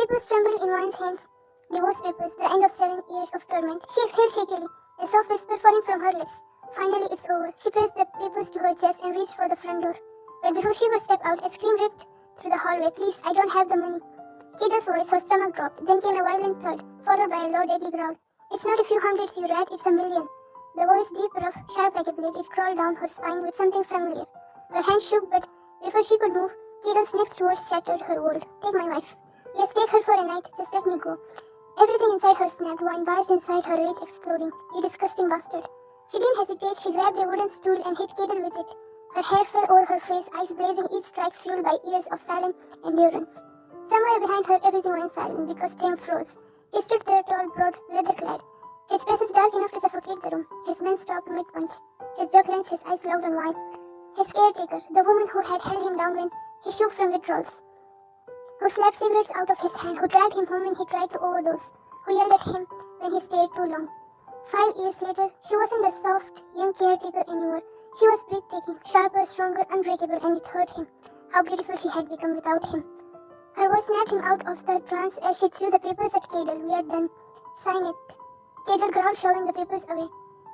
papers trembled in one's hands. Divorce papers, the end of 7 years of torment. She exhaled shakily, a soft whisper falling from her lips. Finally, it's over. She pressed the papers to her chest and reached for the front door. But before she could step out, a scream ripped through the hallway. Please, I don't have the money. Kida's voice, her stomach dropped. Then came a violent thud, followed by a low, deadly growl. It's not a few hundreds, you rat, it's a million. The voice, deep, rough, sharp like a blade, it crawled down her spine with something familiar. Her hand shook, but before she could move, Kida's next words shattered her world. Take my wife. Yes, take her for a night. Just let me go. Everything inside her snapped. Wine barged inside her, rage exploding. You disgusting bastard. She didn't hesitate. She grabbed a wooden stool and hit Kettle with it. Her hair fell over her face, eyes blazing, each strike fueled by years of silent endurance. Somewhere behind her, everything went silent because Taehyung froze. He stood there, tall, broad, leather-clad. His presence dark enough to suffocate the room. His men stopped mid-punch. His jaw clenched, his eyes locked on wine. His caretaker, the woman who had held him down when he shook from withdrawals, who slapped cigarettes out of his hand, who dragged him home when he tried to overdose, who yelled at him when he stayed too long. 5 years later, she wasn't the soft, young caretaker anymore. She was breathtaking, sharper, stronger, unbreakable, and it hurt him how beautiful she had become without him. Her voice snapped him out of the trance as she threw the papers at Kettle. We are done. Sign it. Kettle growled, shoving the papers away.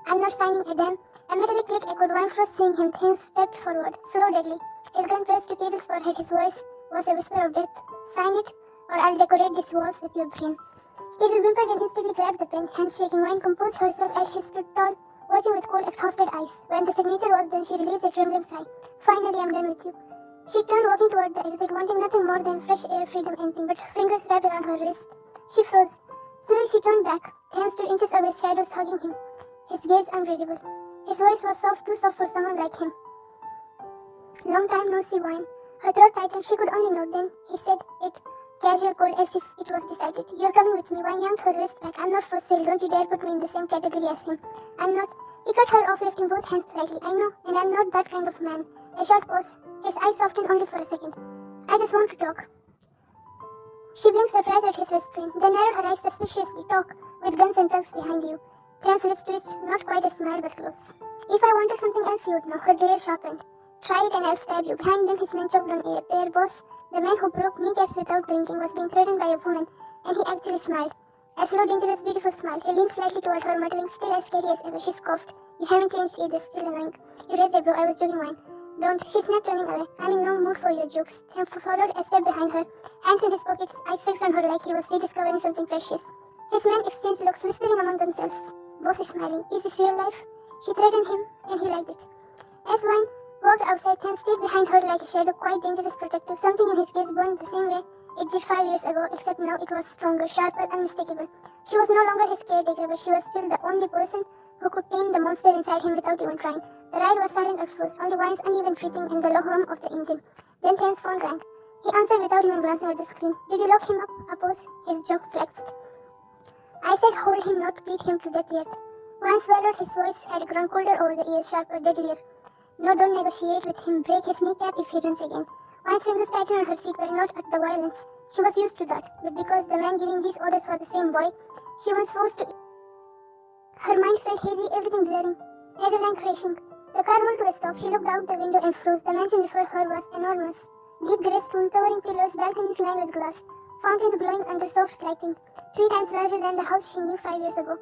I'm not signing a damn. A metallic click echoed. Wine froze seeing him. Taehyung stepped forward, slow, deadly. His gun pressed to Kettle's forehead. His voice was a whisper of death. Sign it, or I'll decorate these walls with your brain. Kettle whimpered and instantly grabbed the pen, hands shaking. Wine composed herself as she stood tall, watching with cold, exhausted eyes. When the signature was done, she released a trembling sigh. Finally, I'm done with you. She turned, walking toward the exit, wanting nothing more than fresh air, freedom, anything, but fingers wrapped around her wrist. She froze. Suddenly she turned back. Taehyung stood inches away, shadows hugging him, his gaze unreadable. His voice was soft, too soft for someone like him. Long time no see, Wine. Her throat tightened. She could only note. Then he said it, casual, cold, as if it was decided. You're coming with me. Wine yanked her wrist back. I'm not for sale. Don't you dare put me in the same category as him. I'm not. He cut her off, lifting both hands slightly. I know, and I'm not that kind of man. A short pause. His eyes softened only for a second. I just want to talk. She blinked, surprised at his restraint, then narrowed her eyes suspiciously. Talk, with guns and thugs behind you. Taehyung's lips twitched, not quite a smile, but close. If I wanted something else, you would know. Her glare sharpened. Try it and I'll stab you. Behind them, his men choked on air. Their boss, the man who broke kneecaps without blinking, was being threatened by a woman, and he actually smiled. A slow, dangerous, beautiful smile. He leaned slightly toward her, muttering, still as scary as ever. She scoffed. You haven't changed either, still annoying. You raised a bro. I was joking, Wine. Don't. She snapped, turning away. I'm in no mood for your jokes. Taehyung followed a step behind her, hands in his pockets, eyes fixed on her like he was rediscovering something precious. His men exchanged looks, whispering among themselves. Boss is smiling. Is this real life? She threatened him, and he liked it. As Wine walked outside, Taehyung stayed behind her like a shadow, quite dangerous, protective. Something in his gaze burned the same way it did 5 years ago, except now it was stronger, sharper, unmistakable. She was no longer his caretaker, but she was still the only person who could tame the monster inside him without even trying. The ride was silent at first, only Wine's uneven breathing and the low hum of the engine. Then Taehyung's phone rang. He answered without even glancing at the screen. Did you lock him up? Oppose? His jaw flexed. I said hold him, not beat him to death yet. Wine swallowed. His voice had grown colder over the ears, sharper, deadlier. No, don't negotiate with him. Break his kneecap if he runs again. Wine's fingers tightened on her seatbelt, not at the violence. She was used to that, but because the man giving these orders was the same boy she was forced to. Her mind felt hazy, everything blurring. Adrenaline crashing. The car rolled to a stop. She looked out the window and froze. The mansion before her was enormous. Deep grey stone, towering pillars, balconies lined with glass, fountains glowing under soft lighting, 3 times larger than the house she knew 5 years ago.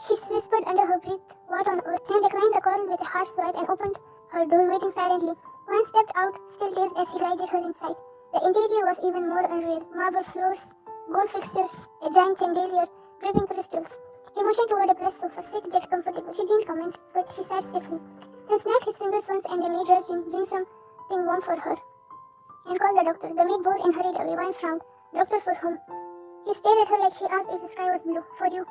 She whispered under her breath, what on earth? Then declined the call with a harsh swipe and opened her door, waiting silently. One stepped out, still dazed as he guided her inside. The interior was even more unreal. Marble floors, gold fixtures, a giant chandelier, dripping crystals. He motioned toward a plush sofa. Sit, get comfortable. She didn't comment, but she sat stiffly. Then snapped his fingers once and a maid rushed in, bring something warm for her. And called the doctor. The maid bowed and hurried away. Wine frowned. Doctor for whom? He stared at her like she asked if the sky was blue. For you.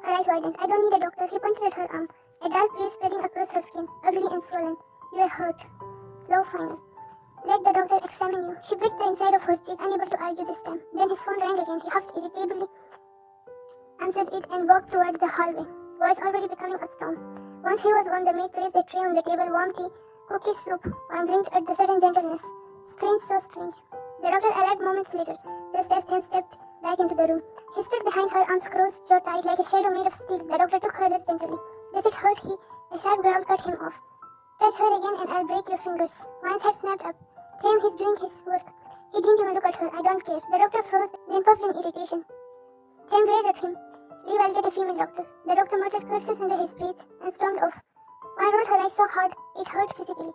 Her eyes widened. I don't need a doctor. He pointed at her arm. A dark bruise spreading across her skin, ugly and swollen. You are hurt. Low final. Let the doctor examine you. She bit the inside of her cheek, unable to argue this time. Then his phone rang again. He huffed irritably, answered it, and walked toward the hallway. Voice already becoming a storm. Once he was gone, the maid placed a tray on the table, warm tea, cookies, soup. One blinked at the sudden gentleness. Strange, so strange. The doctor arrived moments later, just as Taehyung stepped back into the room. He stood behind her, arms crossed, jaw tight, like a shadow made of steel. The doctor took her wrist gently. Does it hurt? A sharp growl cut him off. Touch her again and I'll break your fingers. Wine's head snapped up. Taehyung, he's doing his work. He didn't even look at her. I don't care. The doctor froze, then puffed in irritation. Taehyung glared at him. Leave, I'll get a female doctor. The doctor muttered curses under his breath and stormed off. I rolled her eyes so hard, it hurt physically.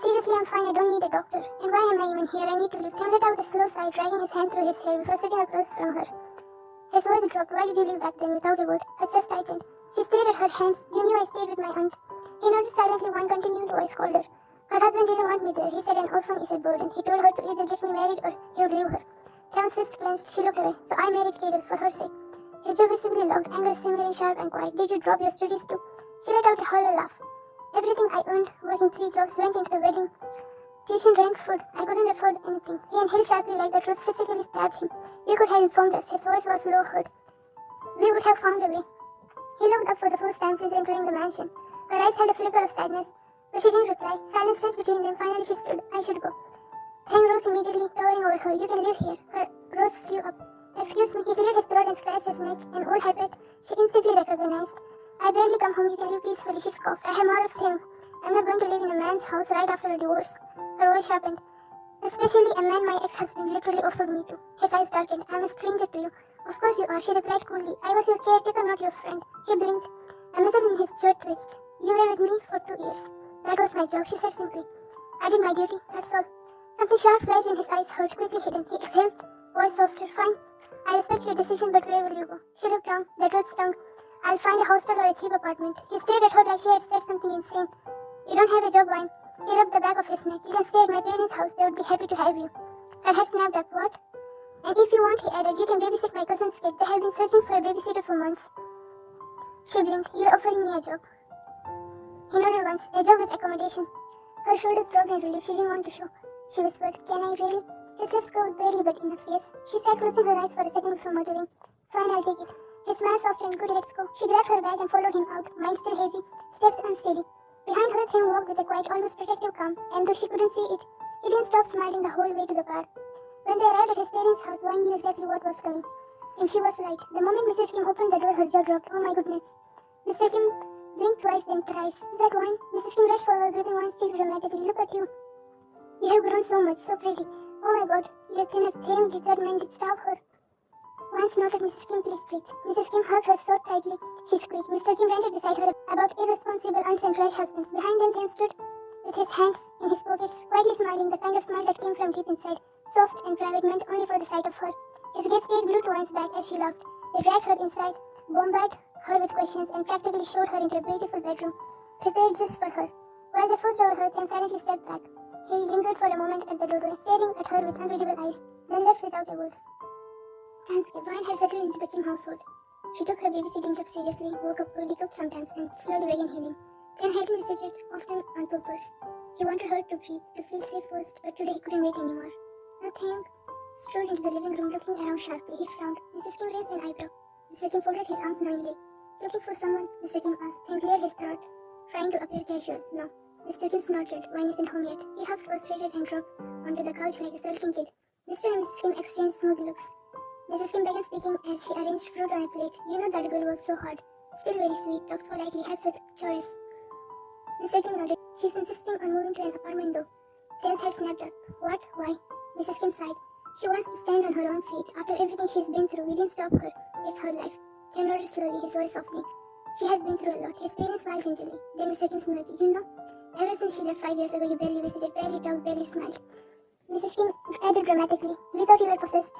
Seriously, I'm fine. I don't need a doctor. And why am I even here? I need to leave. Taehyung let out a slow sigh, dragging his hand through his hair before sitting across from her. His voice dropped. Why did you leave back then? Without a word. Her chest tightened. She stared at her hands. You knew I stayed with my aunt. He nodded silently. One continued voice called her. Her husband didn't want me there. He said an orphan is a burden. He told her to either get me married or he would leave her. Taehyung's fist clenched. She looked away. So I married 𝐃𝐸 for her sake. His jaw visibly locked, anger simmering, sharp and quiet. Did you drop your studies too? She let out a hollow laugh. Everything I earned, working 3 jobs, went into the wedding. Tuition, rent, food. I couldn't afford anything. He inhaled sharply like the truth physically stabbed him. You could have informed us. His voice was low, hurt. We would have found a way. He looked up for the first time since entering the mansion. Her eyes held a flicker of sadness, but she didn't reply. Silence stretched between them. Finally she stood. I should go. Taehyung rose immediately, towering over her. You can live here. Her rose flew up. Excuse me. He cleared his throat and scratched his neck. An old habit she instantly recognized. I barely come home. You can live peacefully. She scoffed. I have more of Taehyung. I'm not going to live in a man's house right after a divorce. Her voice sharpened. Especially a man my ex-husband literally offered me to. His eyes darkened. I'm a stranger to you. Of course you are, she replied coolly. I was your caretaker, not your friend. He blinked. A muscle in his jaw twitched. You were with me for 2 years. That was my job, she said simply. I did my duty, that's all. Something sharp flashed in his eyes, hurt, quickly hidden. He exhaled, voice softer. Fine. I respect your decision, but where will you go? She looked down. The truth stung. I'll find a hostel or a cheap apartment. He stared at her like she had said something insane. You don't have a job, Wine. He rubbed the back of his neck. You can stay at my parents' house. They would be happy to have you. Her head snapped up. What? And if you want, he added, you can babysit my cousin's kid. They have been searching for a babysitter for months. She blinked. You're offering me a job. He nodded once. A job with accommodation. Her shoulders dropped in relief. She didn't want to show. She whispered, can I really? His lips curved barely but enough, yes. She sat closing her eyes for a second before muttering. Fine, I'll take it. His smile softened. Good, let's go. She grabbed her bag and followed him out, mind still hazy, steps unsteady. Behind her, Taehyung walked with a quiet, almost protective calm, and though she couldn't see it, he didn't stop smiling the whole way to the car. When they arrived at his parents' house, Wine knew exactly what was coming. And she was right. The moment Mrs. Kim opened the door, her jaw dropped. Oh my goodness. Mr. Kim blinked twice, then thrice. Is that Wine? Mrs. Kim rushed forward, gripping Wine's cheeks dramatically. Look at you. You have grown so much, so pretty. Oh my god, you're thinner. Taehyung did that man did stop her. Wine snorted. Mrs. Kim, please breathe. Mrs. Kim hugged her so tightly, she squeaked. Mr. Kim ranted beside her about irresponsible aunts and trash husbands. Behind them, Taehyung stood with his hands in his pockets, quietly smiling, the kind of smile that came from deep inside, soft and private, meant only for the sight of her. His gaze stayed glued to Wine's back as she laughed. They dragged her inside, bombarded her with questions, and practically showed her into a beautiful bedroom, prepared just for her. While they forced over her, Taehyung silently stepped back. He lingered for a moment at the doorway, staring at her with unreadable eyes, then left without a word. Time skip. Wine had settled into the Kim household. She took her babysitting job seriously, woke up early, cooked sometimes, and slowly began healing. Then hadn't visited, often on purpose. He wanted her to breathe, to feel safe first, but today he couldn't wait anymore. Now Taehyung strode into the living room, looking around sharply. He frowned. Mrs. Kim raised an eyebrow. Mr. Kim folded his arms knowingly. Looking for someone, Mr. Kim asked. Taehyung cleared his throat, trying to appear casual. No. Mr. Kim snorted. Wine isn't home yet. He huffed, frustrated, and dropped onto the couch like a sulking kid. Mr. and Mrs. Kim exchanged smooth looks. Mrs. Kim began speaking as she arranged fruit on a plate. You know that girl works so hard. Still very sweet, talks politely, helps with chores. Mr. Kim nodded. She's insisting on moving to an apartment though. Taehyung's head snapped up. What? Why? Mrs. Kim sighed. She wants to stand on her own feet. After everything she's been through, we didn't stop her. It's her life. Taehyung nodded slowly, his voice softening. She has been through a lot. His parents smiled gently. Then Mr. Kim smirked. You know, ever since she left 5 years ago, you barely visited, barely talked, barely smiled. Mrs. Kim added dramatically. We thought you were possessed.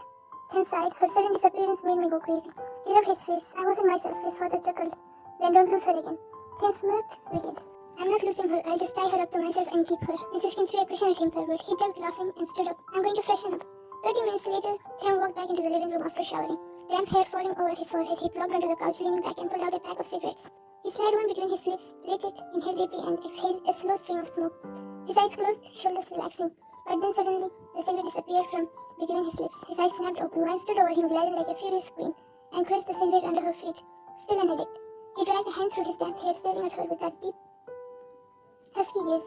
Taehyung sighed. Her sudden disappearance made me go crazy. He rubbed his face. I wasn't myself, his father chuckled. Then don't lose her again. Taehyung smirked. Wicked. I'm not losing her. I'll just tie her up to myself and keep her. Mrs. Kim threw a cushion at him forward. He tugged, laughing, and stood up. I'm going to freshen up. 30 minutes later, Taehyung walked back into the living room after showering. Damp hair falling over his forehead, he plopped onto the couch, leaning back, and pulled out a pack of cigarettes. He slid one between his lips, lit it, inhaled deeply, and exhaled a slow stream of smoke. His eyes closed, shoulders relaxing. But then suddenly, the cigarette disappeared from between his lips. His eyes snapped open. Wine stood over him, glided like a furious queen, and crushed the cigarette under her feet. Still an addict. He dragged a hand through his damp hair, staring at her with that deep, husky gaze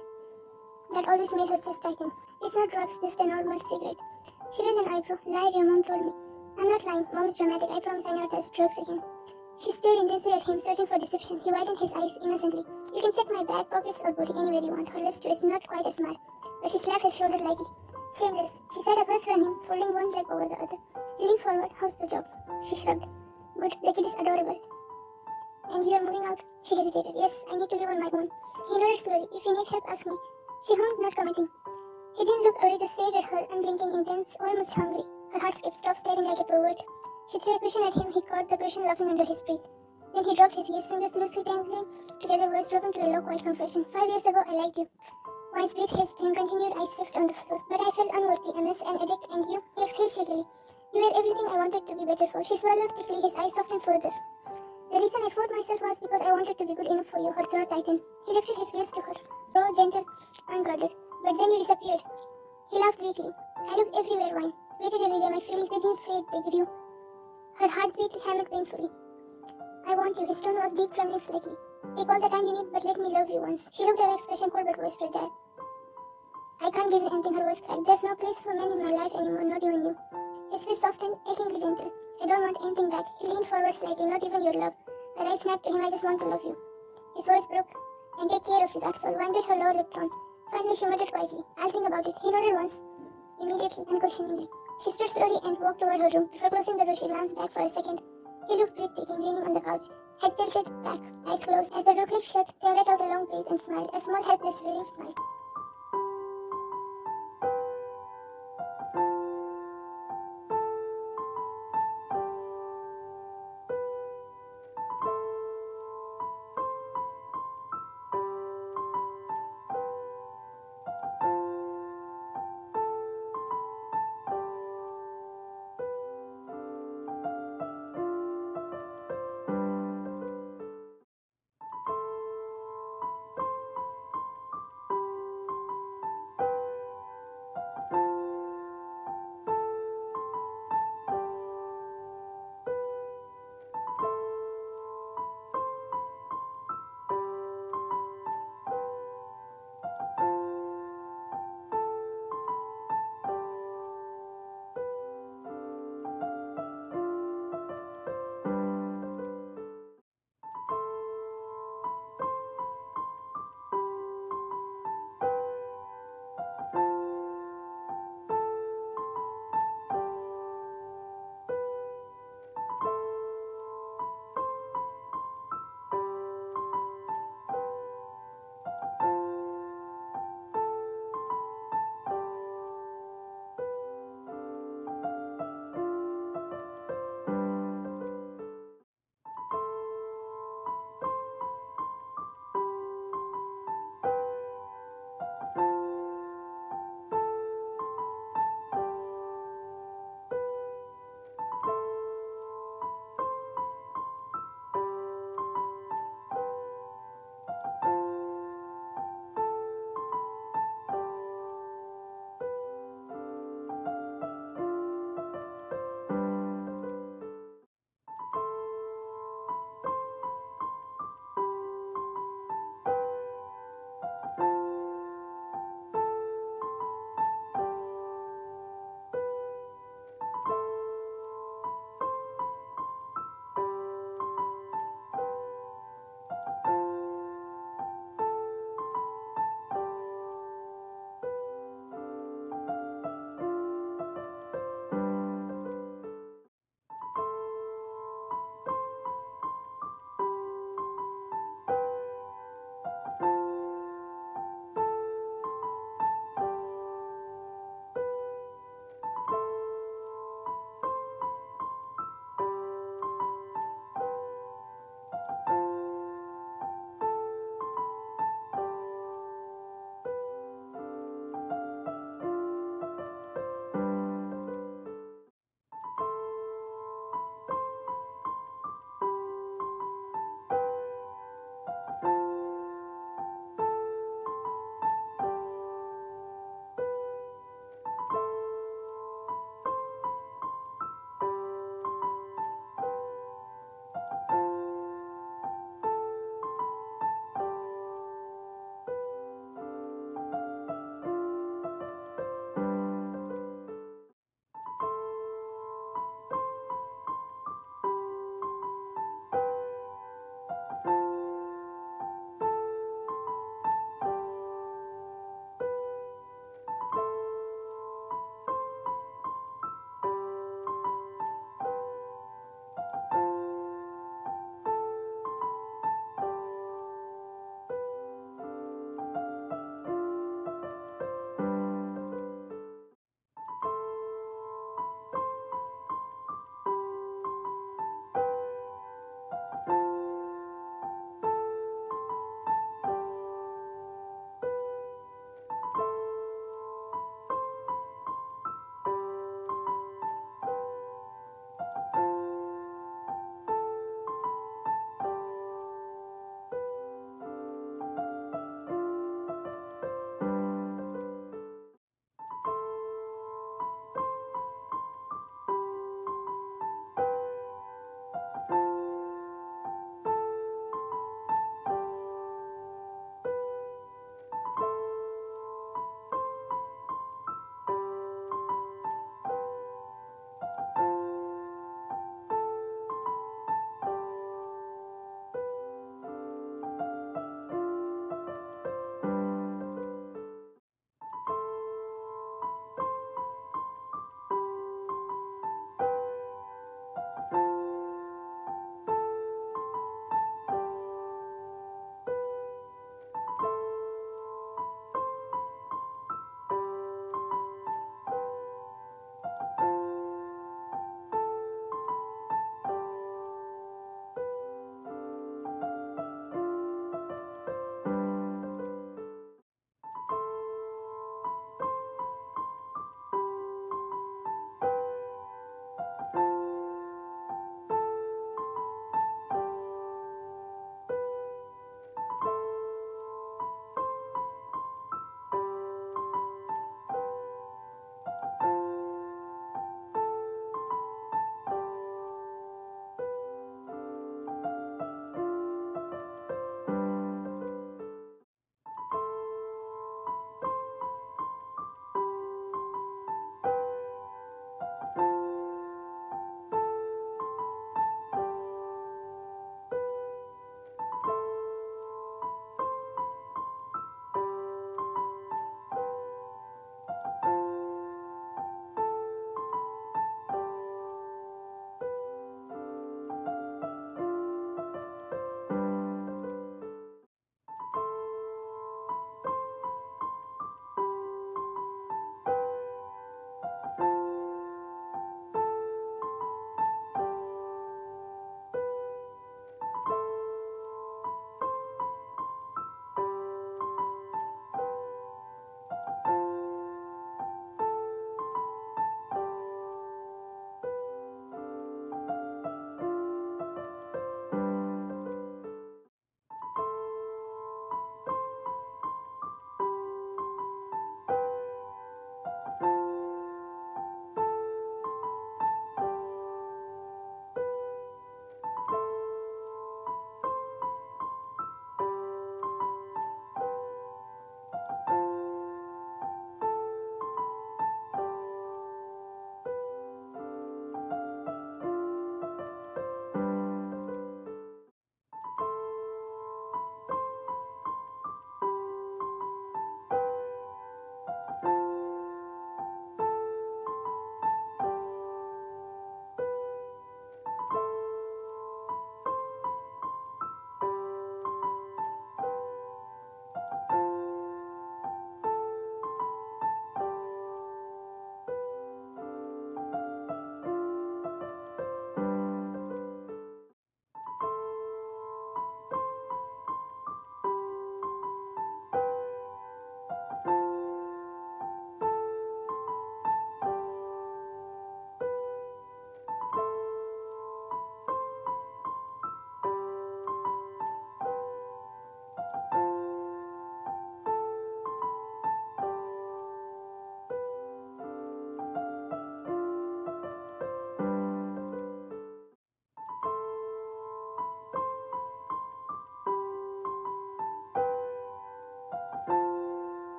that always made her chest tighten. It's not drugs, just a normal cigarette. She raised an eyebrow. Lied, your mom told me. I'm not lying. Mom's dramatic. I promise I never touched drugs again. She stared intensely at him, searching for deception. He widened his eyes innocently. You can check my back pockets or body anywhere you want. Her lips twitched, not quite a smile, but she slapped his shoulder lightly. Shameless. She sat across from him, folding one leg over the other. He leaned forward. How's the job? She shrugged. Good. The kid is adorable. And you are moving out? She hesitated. Yes, I need to live on my own. He nodded slowly. If you need help, ask me. She hummed, not committing. He didn't look away, just stared at her, unblinking, intense, almost hungry. Her heart skipped, stopped staring like a pervert. She threw a cushion at him. He caught the cushion, laughing under his breath. Then he dropped his fingers loosely tangling together, words dropping to a low, quiet confession. 5 years ago, I liked you. Wine's breath hedged him, continued, eyes fixed on the floor. But I felt unworthy, a mess, an addict, and you. He exhaled shakily. You were everything I wanted to be better for. She swallowed thickly, his eyes softened further. The reason I fought myself was because I wanted to be good enough for you. Her throat tightened. He lifted his gaze to her, raw, gentle, unguarded. But then you disappeared. He laughed weakly. I looked everywhere, Wine. Waited every day. My feelings, they didn't fade, they grew. Her heartbeat hammered painfully. I want you. His tone was deep, trembling slightly. Take all the time you need, but let me love you once. She looked away, expression cold but voice fragile. I can't give you anything, her voice cracked. There's no place for men in my life anymore, not even you. His face softened, achingly gentle. I don't want anything back. He leaned forward slightly, not even your love. Her eyes snapped to him, I just want to love you. His voice broke. And take care of you, that's all. Wine bit her lower lip down. Finally she muttered quietly, I'll think about it. He nodded once, immediately, unquestioningly. She stood slowly and walked over her room. Before closing the door, she glanced back for a second. He looked breathtaking, leaning on the couch, head tilted back, eyes closed. As the door clicked shut, they let out a long breath and smiled, a small, helpless, relieved smile.